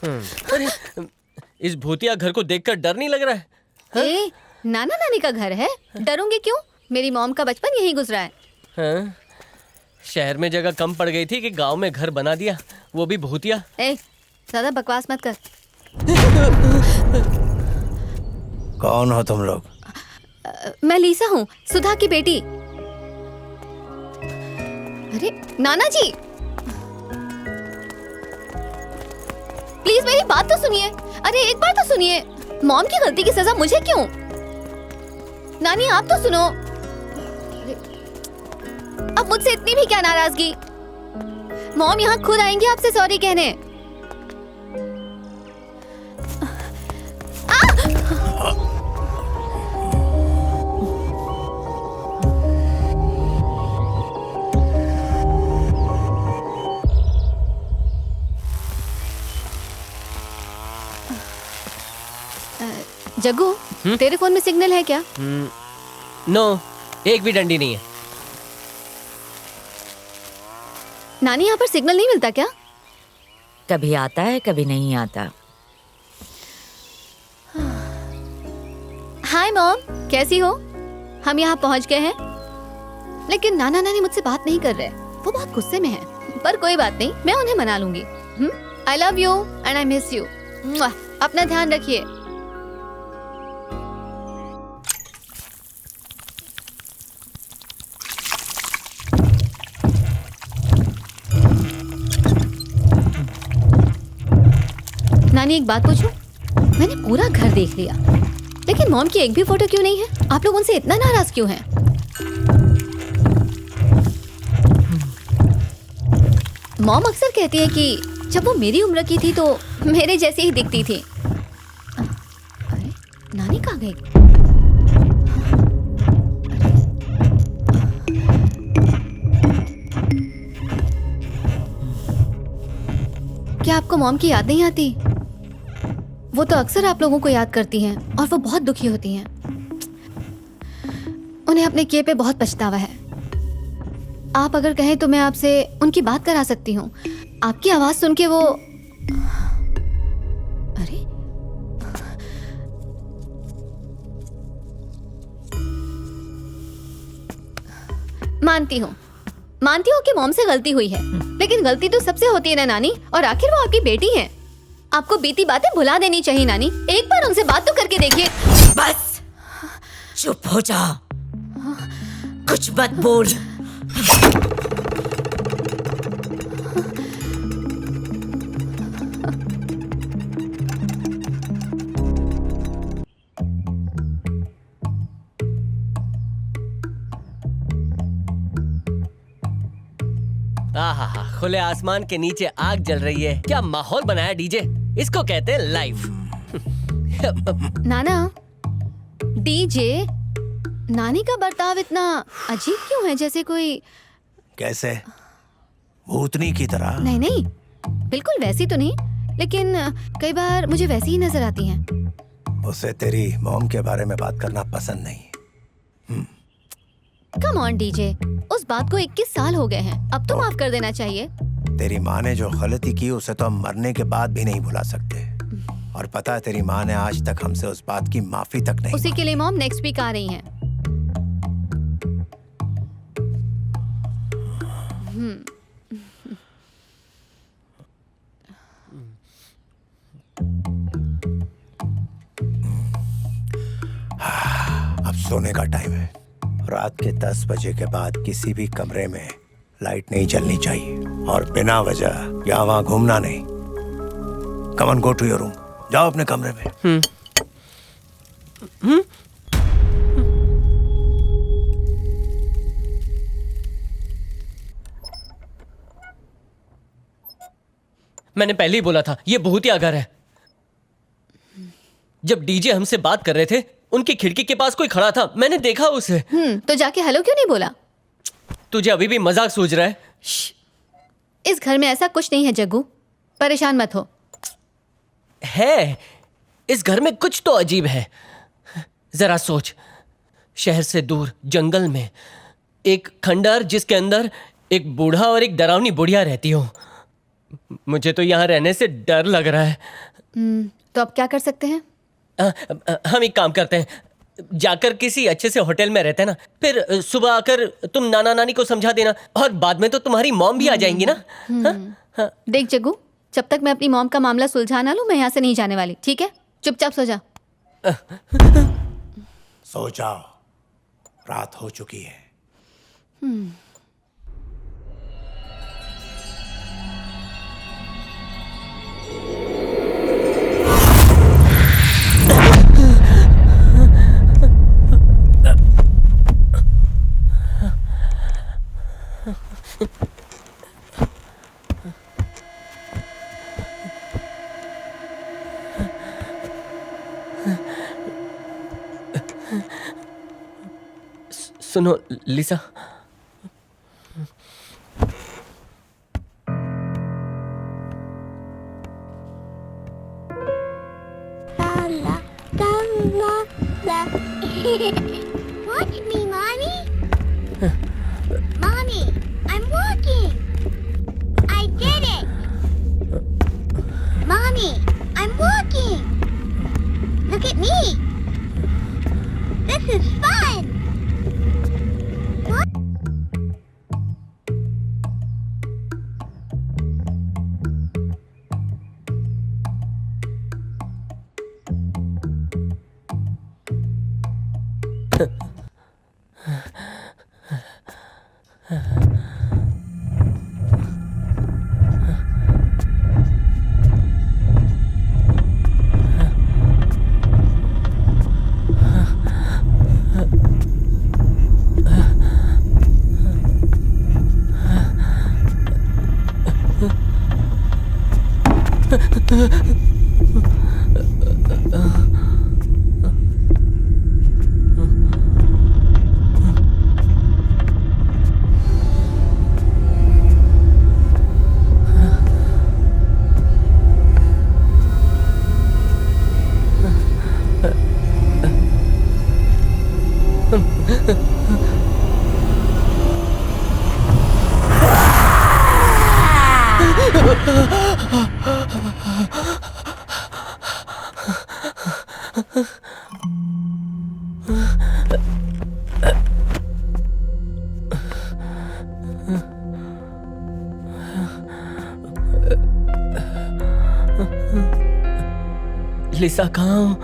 अरे, इस भूतिया घर को देखकर डर नहीं लग रहा है? ए, नाना नानी का घर है, डरूंगी क्यों? मेरी मॉम का बचपन यहीं गुजरा है। हाँ? शहर में जगह कम पड़ गई थी कि गांव में घर बना दिया, वो भी भूतिया। ए, ज्यादा बकवास मत कर। कौन हो तुम लोग? मैं लीसा हूँ, सुधा की बेटी। अरे नाना जी, प्लीज मेरी बात तो सुनिए। अरे एक बार तो सुनिए, मॉम की गलती की सजा मुझे क्यों? नानी आप तो सुनो। अब मुझसे इतनी भी क्या नाराजगी? मॉम यहाँ खुद आएंगी आपसे सॉरी कहने। जग्गू, तेरे फोन में सिग्नल है क्या? नो, एक भी डंडी नहीं है। नानी यहाँ पर सिग्नल नहीं मिलता क्या? कभी आता है कभी नहीं आता। हाय मॉम, कैसी हो? हम यहाँ पहुँच गए हैं, लेकिन नाना नानी मुझसे बात नहीं कर रहे। वो बहुत गुस्से में हैं, पर कोई बात नहीं, मैं उन्हें मना लूंगी। I love you and I miss you. अपना ध्यान रखिए। नानी एक बात पूछूं? मैंने पूरा घर देख लिया, लेकिन मॉम की एक भी फोटो क्यों नहीं है? आप लोग उनसे इतना नाराज क्यों हैं? मॉम अक्सर कहती है कि जब वो मेरी उम्र की थी तो मेरे जैसी ही दिखती थी। अरे नानी कहाँ गई? क्या आपको मॉम की याद नहीं आती? वो तो अक्सर आप लोगों को याद करती हैं और वो बहुत दुखी होती हैं। उन्हें अपने किए पे बहुत पछतावा है। आप अगर कहें तो मैं आपसे उनकी बात करा सकती हूँ। आपकी आवाज सुन के वो... अरे मानती हूँ कि मॉम से गलती हुई है, लेकिन गलती तो सबसे होती है ना नानी, और आखिर वो आपकी बेटी है। आपको बीती बातें भुला देनी चाहिए नानी। एक बार उनसे बात तो करके देखिए। बस चुप हो जा, कुछ मत बोल। आहा, खुले आसमान के नीचे आग जल रही है। क्या माहौल बनाया डीजे, इसको कहते हैं लाइफ। नाना, डीजे, नानी का बर्ताव इतना अजीब क्यों है? जैसे कोई... कैसे? भूतनी की तरह? नहीं नहीं, बिल्कुल वैसी तो नहीं, लेकिन कई बार मुझे वैसी ही नजर आती हैं। उसे तेरी मॉम के बारे में बात करना पसंद नहीं। कम ऑन डीजे, उस बात को 21 साल हो गए हैं, अब तो माफ कर देना चाहिए। तेरी माँ ने जो गलती की उसे तो हम मरने के बाद भी नहीं भुला सकते। और पता है तेरी माँ ने आज तक हमसे उस बात की माफी तक नहीं। उसी के लिए मॉम नेक्स्ट वीक आ रही हैं। अब सोने का टाइम है। रात के 10 बजे के बाद किसी भी कमरे में लाइट नहीं जलनी चाहिए और बिना वजह यहाँ वहाँ घूमना नहीं। Come on, go to your room. जाओ अपने कमरे में। मैंने पहले ही बोला था ये भूतिया घर है। जब डीजे हमसे बात कर रहे थे, उनकी खिड़की के पास कोई खड़ा था, मैंने देखा उसे। तो जाके हेलो क्यों नहीं बोला? तुझे अभी भी मजाक सूझ रहा है? इस घर में ऐसा कुछ नहीं है जग्गू, परेशान मत हो। है, इस घर में कुछ तो अजीब है। जरा सोच, शहर से दूर जंगल में एक खंडहर जिसके अंदर एक बूढ़ा और एक डरावनी बुढ़िया रहती हो। मुझे तो यहाँ रहने से डर लग रहा है। तो अब क्या कर सकते हैं? हम एक काम करते हैं, जाकर किसी अच्छे से होटल में रहते हैं ना, फिर सुबह आकर तुम नाना नानी को समझा देना, और बाद में तो तुम्हारी मॉम भी आ जाएंगी ना। हाँ? देख जग्गू, जब तक मैं अपनी मॉम का मामला सुलझा ना लूं, मैं यहाँ से नहीं जाने वाली, ठीक है? चुपचाप सो जा। सो जाओ, रात हो चुकी है। सुनो लिसा, Watch me, Mommy. Mommy, I'm walking. I did it. Mommy, I'm walking. Look at me. This is fun. What? लिसा कहाँ हूँ?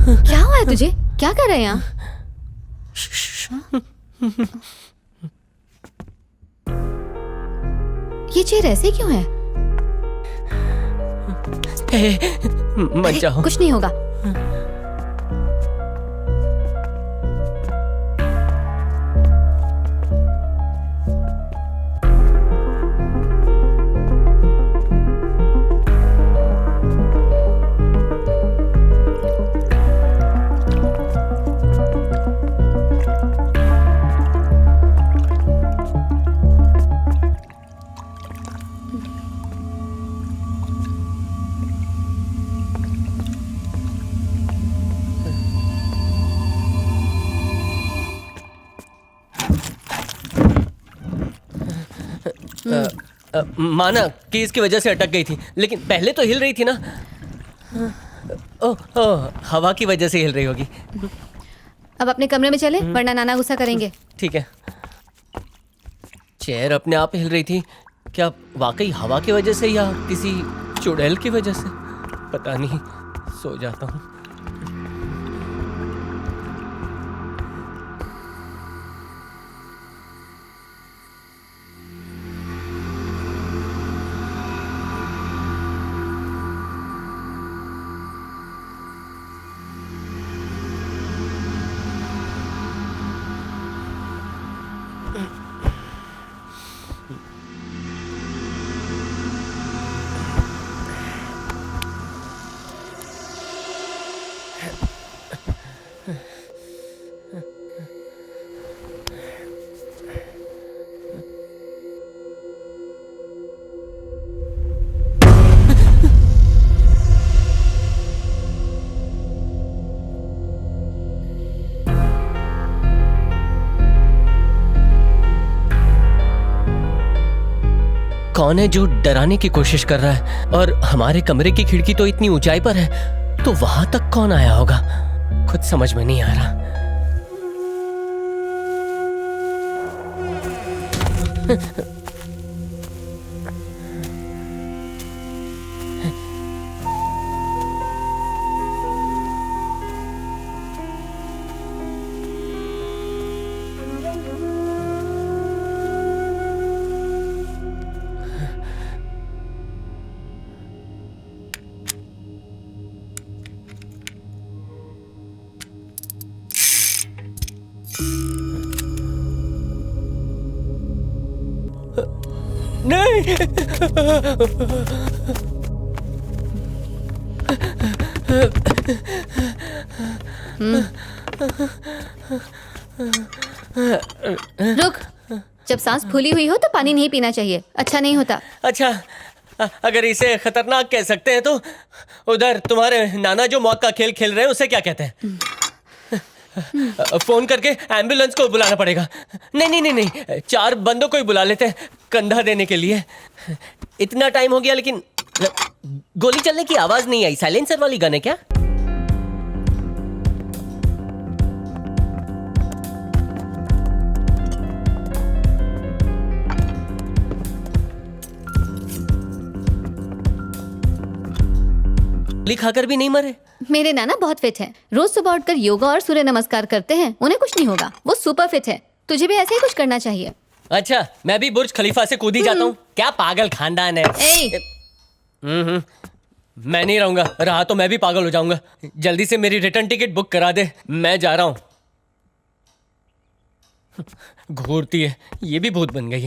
क्या हुआ है तुझे? क्या कर रहे हैं यहाँ? ये चेयर ऐसे क्यों है? मत जाओ। कुछ नहीं होगा। माना कि इसकी वजह से अटक गई थी, लेकिन पहले तो हिल रही थी ना। ओह, हवा की वजह से हिल रही होगी। अब अपने कमरे में चले, वरना नाना गुस्सा करेंगे। ठीक है। चेयर अपने आप हिल रही थी, क्या वाकई हवा की वजह से या किसी चुड़ैल की वजह से? पता नहीं, सो जाता हूँ। कौन है जो डराने की कोशिश कर रहा है? और हमारे कमरे की खिड़की तो इतनी ऊंचाई पर है, तो वहां तक कौन आया होगा? कुछ समझ में नहीं आ रहा। नहीं। रुक, जब सांस फूली हुई हो तो पानी नहीं पीना चाहिए, अच्छा नहीं होता। अच्छा, अगर इसे खतरनाक कह सकते हैं तो उधर तुम्हारे नाना जो मौत का खेल खेल रहे हैं उसे क्या कहते हैं? फोन करके एम्बुलेंस को बुलाना पड़ेगा। नहीं नहीं नहीं नहीं, 4 बंदों को ही बुला लेते हैं कंधा देने के लिए। इतना टाइम हो गया लेकिन गोली चलने की आवाज नहीं आई। साइलेंसर वाली गन है क्या? गोली खाकर भी नहीं मरे? मेरे नाना बहुत फिट हैं, रोज सुबह उठकर योगा और सूर्य नमस्कार करते हैं, उन्हें कुछ नहीं होगा, वो सुपर फिट है। तुझे भी ऐसे ही कुछ करना चाहिए। अच्छा, मैं भी बुर्ज खलीफा से कूदी जाता हूँ क्या? पागल खानदान है। मैं नहीं रहूंगा, रहा तो मैं भी पागल हो जाऊंगा। जल्दी से मेरी रिटर्न टिकट बुक करा दे, मैं जा रहा हूँ। घूरती है, ये भी भूत बन गई है।